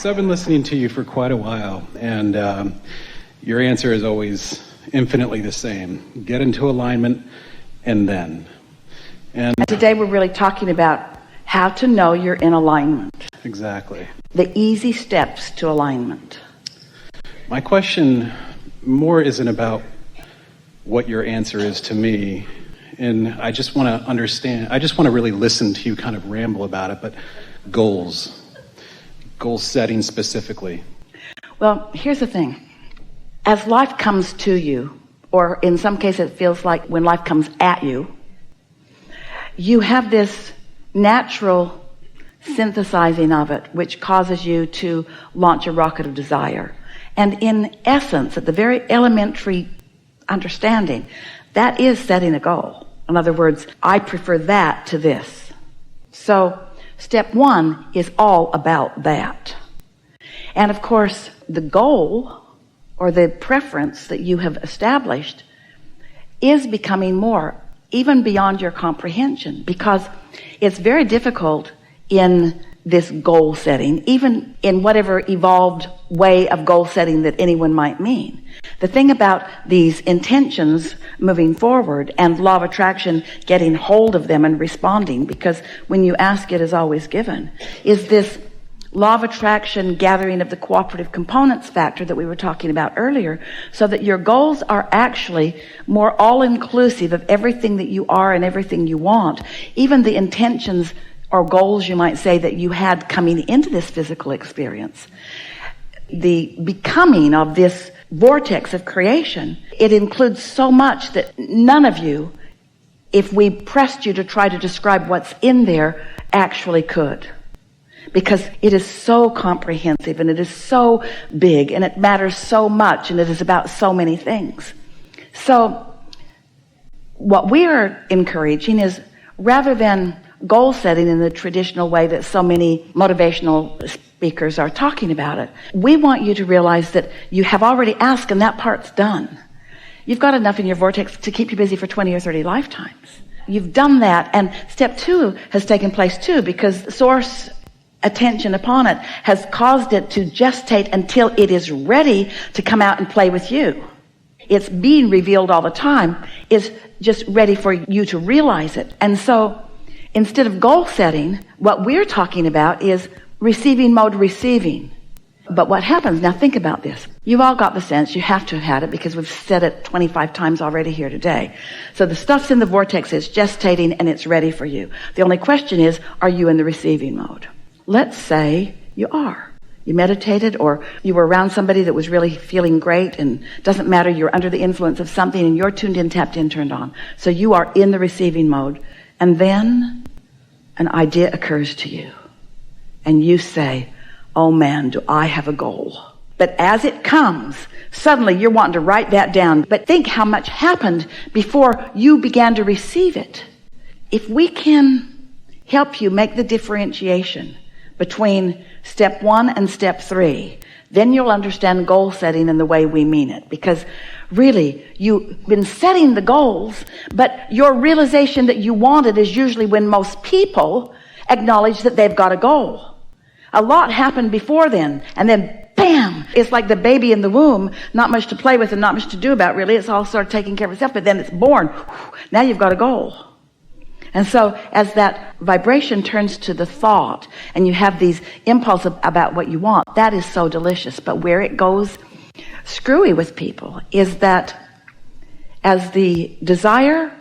So I've been listening to you for quite a while, and your answer is always infinitely the same. Get into alignment, and then. And today we're really talking about how to know you're in alignment. Exactly. The easy steps to alignment. My question more isn't about what your answer is to me, and I just want to understand, I just want to really listen to you kind of ramble about it, but goal setting specifically. Well, here's the thing. As life comes to you, or in some cases it feels like when life comes at you, you have this natural synthesizing of it, which causes you to launch a rocket of desire. And in essence, at the very elementary understanding, that is setting a goal. In other words, I prefer that to this. So step one is all about that. And of course, the goal or the preference that you have established is becoming more, even beyond your comprehension, because it's very difficult in this goal setting, even in whatever evolved way of goal setting that anyone might mean. The thing about these intentions moving forward and law of attraction getting hold of them and responding, because when you ask it is always given, is this law of attraction gathering of the cooperative components factor that we were talking about earlier, so that your goals are actually more all-inclusive of everything that you are and everything you want, even the intentions or goals, you might say, that you had coming into this physical experience. The becoming of this vortex of creation, it includes so much that none of you, if we pressed you to try to describe what's in there, actually could. Because it is so comprehensive and it is so big and it matters so much and it is about so many things. So what we are encouraging is, rather than goal setting in the traditional way that so many motivational speakers are talking about it, we want you to realize that you have already asked and that part's done. You've got enough in your vortex to keep you busy for 20 or 30 lifetimes. You've done that, and step two has taken place too, because source attention upon it has caused it to gestate until it is ready to come out and play with you. It's being revealed all the time. It's just ready for you to realize it. And so instead of goal setting, what we're talking about is receiving mode receiving. But what happens, now think about this. You've all got the sense, you have to have had it because we've said it 25 times already here today. So the stuff's in the vortex, it's gestating and it's ready for you. The only question is, are you in the receiving mode? Let's say you are. You meditated, or you were around somebody that was really feeling great, and doesn't matter, you're under the influence of something and you're tuned in, tapped in, turned on. So you are in the receiving mode. And then an idea occurs to you and you say, oh man, do I have a goal. But as it comes, suddenly you're wanting to write that down. But think how much happened before you began to receive it. If we can help you make the differentiation between step one and step three, then you'll understand goal setting in the way we mean it. Because really, you've been setting the goals, but your realization that you want it is usually when most people acknowledge that they've got a goal. A lot happened before then, and then bam, it's like the baby in the womb, not much to play with and not much to do about, really. It's all sort of taking care of itself, but then it's born. Now you've got a goal. And so as that vibration turns to the thought and you have these impulses about what you want, that is so delicious. But where it goes screwy with people is that as the desire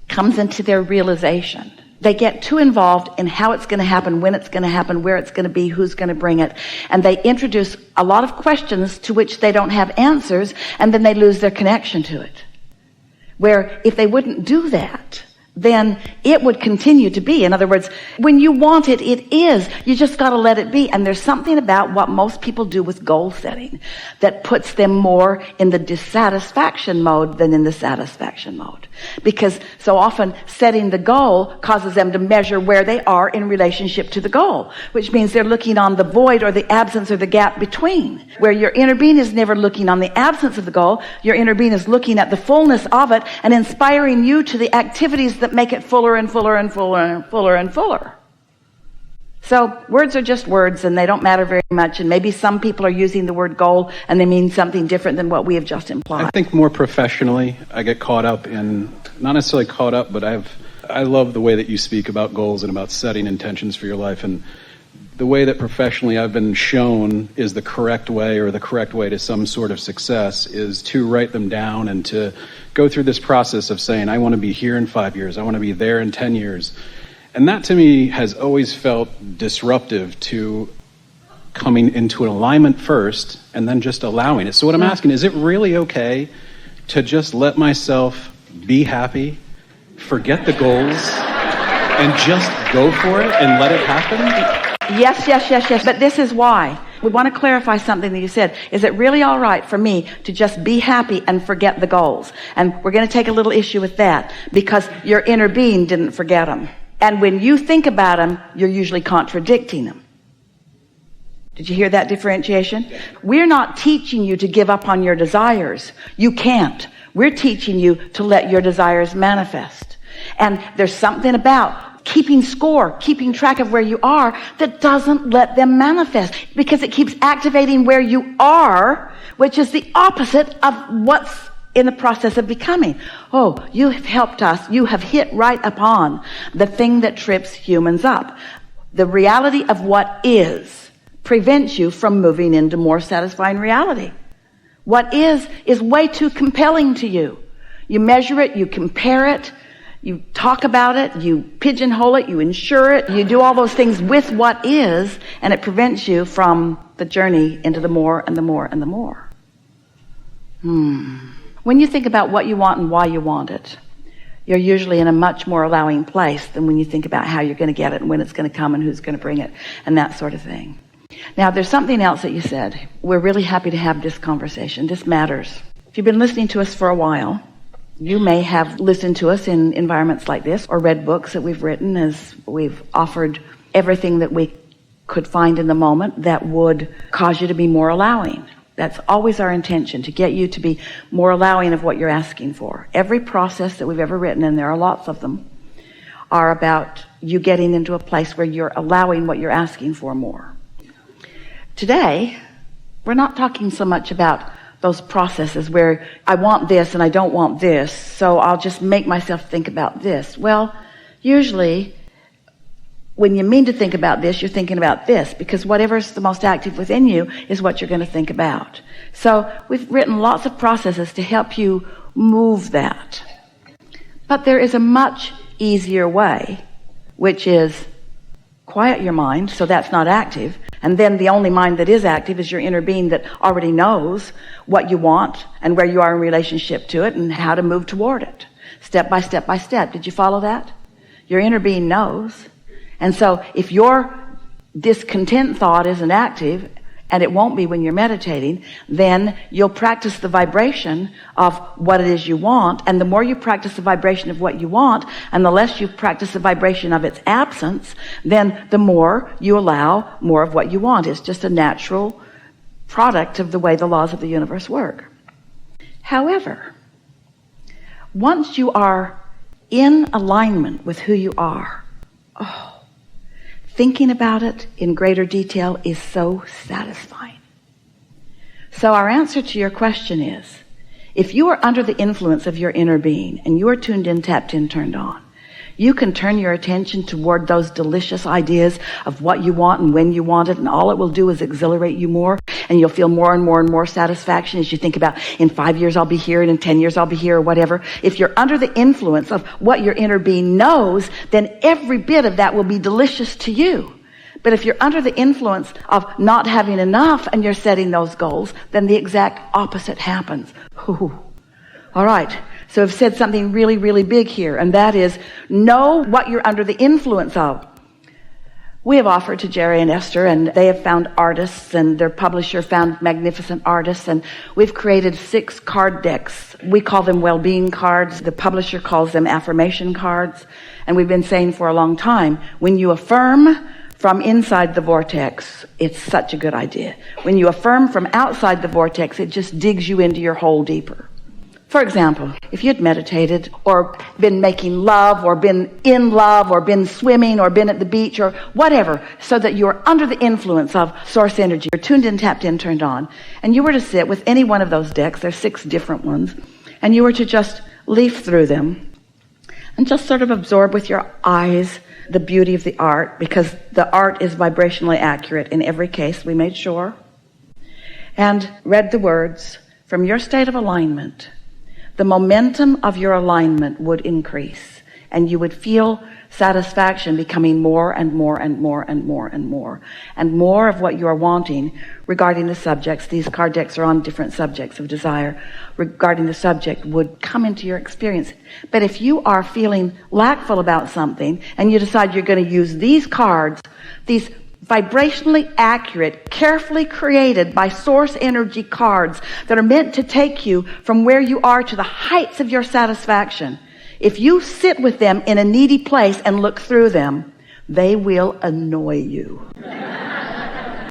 comes into their realization, they get too involved in how it's going to happen, when it's going to happen, where it's going to be, who's going to bring it. And they introduce a lot of questions to which they don't have answers, and then they lose their connection to it. Where if they wouldn't do that, then it would continue to be. In other words, when you want it, it is. You just got to let it be. And there's something about what most people do with goal setting that puts them more in the dissatisfaction mode than in the satisfaction mode. Because so often setting the goal causes them to measure where they are in relationship to the goal, which means they're looking on the void or the absence or the gap between. Where your inner being is never looking on the absence of the goal, your inner being is looking at the fullness of it and inspiring you to the activities that make it fuller and fuller and fuller and fuller and fuller. So words are just words, and they don't matter very much. And maybe some people are using the word goal and they mean something different than what we have just implied. I think more professionally, I get caught up in, not necessarily caught up, but I love the way that you speak about goals and about setting intentions for your life. And the way that professionally I've been shown is the correct way, or the correct way to some sort of success, is to write them down and to go through this process of saying, I want to be here in 5 years. I want to be there in 10 years. And that to me has always felt disruptive to coming into an alignment first and then just allowing it. So what I'm asking, is it really okay to just let myself be happy, forget the goals, and just go for it and let it happen? Yes. But this is why. We want to clarify something that you said. Is it really all right for me to just be happy and forget the goals? And we're going to take a little issue with that, because your inner being didn't forget them. And when you think about them, you're usually contradicting them. Did you hear that differentiation? We're not teaching you to give up on your desires. You can't. We're teaching you to let your desires manifest. And there's something about keeping score, keeping track of where you are, that doesn't let them manifest, because it keeps activating where you are, which is the opposite of what's in the process of becoming. Oh, you have helped us. You have hit right upon the thing that trips humans up. The reality of what is prevents you from moving into more satisfying reality. What is way too compelling to you. You measure it, you compare it, you talk about it, you pigeonhole it, you insure it, you do all those things with what is, and it prevents you from the journey into the more and the more and the more. When you think about what you want and why you want it, you're usually in a much more allowing place than when you think about how you're going to get it and when it's going to come and who's going to bring it and that sort of thing. Now, there's something else that you said. We're really happy to have this conversation. This matters. If you've been listening to us for a while, you may have listened to us in environments like this, or read books that we've written, as we've offered everything that we could find in the moment that would cause you to be more allowing. That's always our intention, to get you to be more allowing of what you're asking for. Every process that we've ever written, and there are lots of them, are about you getting into a place where you're allowing what you're asking for more. Today, we're not talking so much about those processes where I want this and I don't want this, so I'll just make myself think about this. Well, usually, when you mean to think about this, you're thinking about this, because whatever's the most active within you is what you're going to think about. So we've written lots of processes to help you move that. But there is a much easier way, which is quiet your mind, so that's not active. And then the only mind that is active is your inner being that already knows what you want and where you are in relationship to it and how to move toward it. Step by step by step. Did you follow that? Your inner being knows. And so if your discontent thought isn't active, and it won't be when you're meditating, then you'll practice the vibration of what it is you want. And the more you practice the vibration of what you want, and the less you practice the vibration of its absence, then the more you allow more of what you want. It's just a natural product of the way the laws of the universe work. However, once you are in alignment with who you are, thinking about it in greater detail is so satisfying. So our answer to your question is, if you are under the influence of your inner being and you are tuned in, tapped in, turned on, you can turn your attention toward those delicious ideas of what you want and when you want it, and all it will do is exhilarate you more, and you'll feel more and more and more satisfaction as you think about, in 5 years I'll be here, and in 10 years I'll be here, or whatever. If you're under the influence of what your inner being knows, then every bit of that will be delicious to you. But if you're under the influence of not having enough and you're setting those goals, then the exact opposite happens. Ooh. All right. So I've said something really, really big here, and that is, know what you're under the influence of. We have offered to Jerry and Esther, and they have found artists, and their publisher found magnificent artists, and we've created 6 card decks. We call them well-being cards. The publisher calls them affirmation cards. And we've been saying for a long time, when you affirm from inside the vortex, it's such a good idea. When you affirm from outside the vortex, it just digs you into your hole deeper. For example, if you'd meditated or been making love or been in love or been swimming or been at the beach or whatever, so that you're under the influence of source energy, you're tuned in, tapped in, turned on, and you were to sit with any one of those decks, there's 6 different ones, and you were to just leaf through them and just sort of absorb with your eyes the beauty of the art, because the art is vibrationally accurate in every case, we made sure, and read the words, from your state of alignment, the momentum of your alignment would increase, and you would feel satisfaction becoming more and more and more and more and more and more of what you are wanting regarding the subjects. These card decks are on different subjects of desire. Regarding the subject would come into your experience. But if you are feeling lackful about something and you decide you're going to use these cards, these vibrationally accurate, carefully created by source energy cards that are meant to take you from where you are to the heights of your satisfaction, if you sit with them in a needy place and look through them, they will annoy you.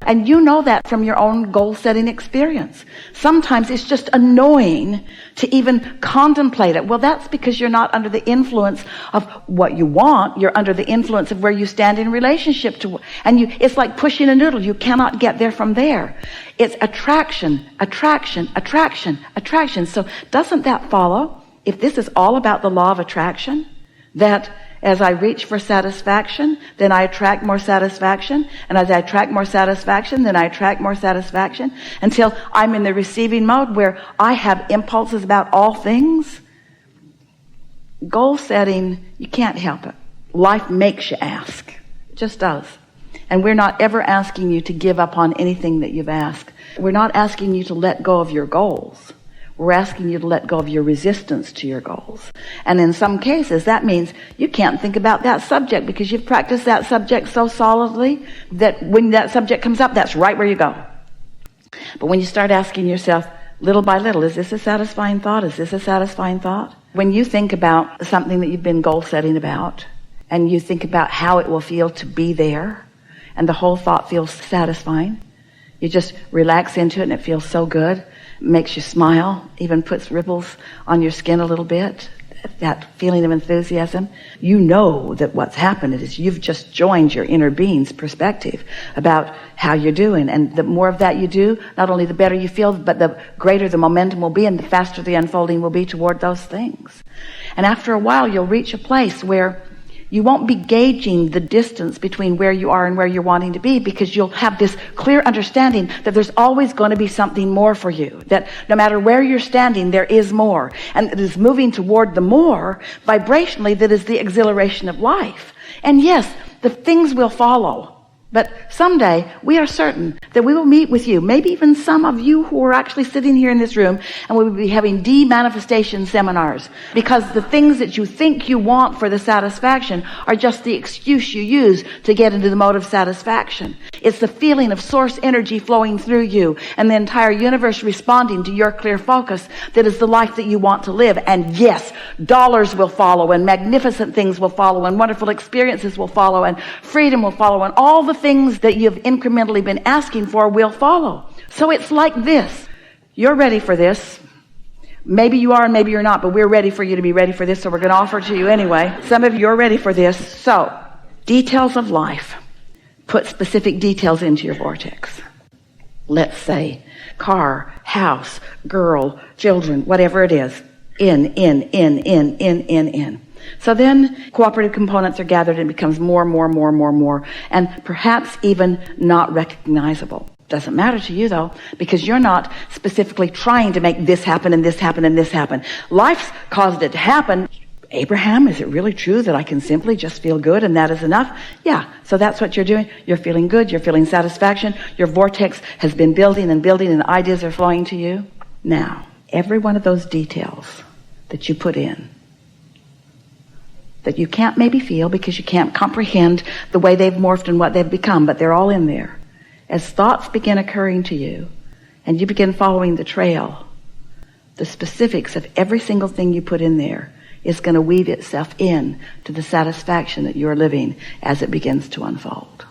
And you know that from your own goal-setting experience. Sometimes it's just annoying to even contemplate it. Well, that's because you're not under the influence of what you want. You're under the influence of where you stand in relationship to, and it's like pushing a noodle. You cannot get there from there. It's attraction, attraction, attraction, attraction. So doesn't that follow? If this is all about the law of attraction, that as I reach for satisfaction, then I attract more satisfaction. And as I attract more satisfaction, then I attract more satisfaction until I'm in the receiving mode where I have impulses about all things. Goal setting, you can't help it. Life makes you ask. It just does. And we're not ever asking you to give up on anything that you've asked. We're not asking you to let go of your goals. We're asking you to let go of your resistance to your goals. And in some cases, that means you can't think about that subject because you've practiced that subject so solidly that when that subject comes up, that's right where you go. But when you start asking yourself, little by little, is this a satisfying thought? Is this a satisfying thought? When you think about something that you've been goal setting about, and you think about how it will feel to be there, and the whole thought feels satisfying, you just relax into it and it feels so good. Makes you smile, even puts ripples on your skin a little bit, that feeling of enthusiasm. You know that what's happened is you've just joined your inner being's perspective about how you're doing. And the more of that you do, not only the better you feel, but the greater the momentum will be and the faster the unfolding will be toward those things. And after a while, you'll reach a place where you won't be gauging the distance between where you are and where you're wanting to be, because you'll have this clear understanding that there's always going to be something more for you, that no matter where you're standing, there is more. And it is moving toward the more vibrationally that is the exhilaration of life. And yes, the things will follow. But someday we are certain that we will meet with you, maybe even some of you who are actually sitting here in this room, and we will be having de-manifestation seminars, because the things that you think you want for the satisfaction are just the excuse you use to get into the mode of satisfaction. It's the feeling of source energy flowing through you and the entire universe responding to your clear focus that is the life that you want to live. And yes, dollars will follow, and magnificent things will follow, and wonderful experiences will follow, and freedom will follow, and all the things that you've incrementally been asking for will follow. So it's like this. You're ready for this. Maybe you are and maybe you're not, but we're ready for you to be ready for this, so we're going to offer it to you anyway. Some of you are ready for this. So, details of life. Put specific details into your vortex. Let's say car, house, girl, children, whatever it is. In. So then cooperative components are gathered and it becomes more, and perhaps even not recognizable. Doesn't matter to you though, because you're not specifically trying to make this happen and this happen and this happen. Life's caused it to happen. Abraham, is it really true that I can simply just feel good and that is enough? Yeah, so that's what you're doing. You're feeling good, you're feeling satisfaction, your vortex has been building and ideas are flowing to you. Now, every one of those details that you put in, that you can't maybe feel because you can't comprehend the way they've morphed and what they've become, but they're all in there. As thoughts begin occurring to you and you begin following the trail, the specifics of every single thing you put in there is going to weave itself in to the satisfaction that you're living as it begins to unfold.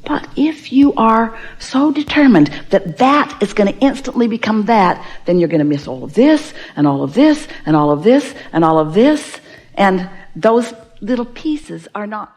But if you are so determined that that is going to instantly become that, then you're going to miss all of this, and all of this, and all of this, and all of this, and those little pieces are not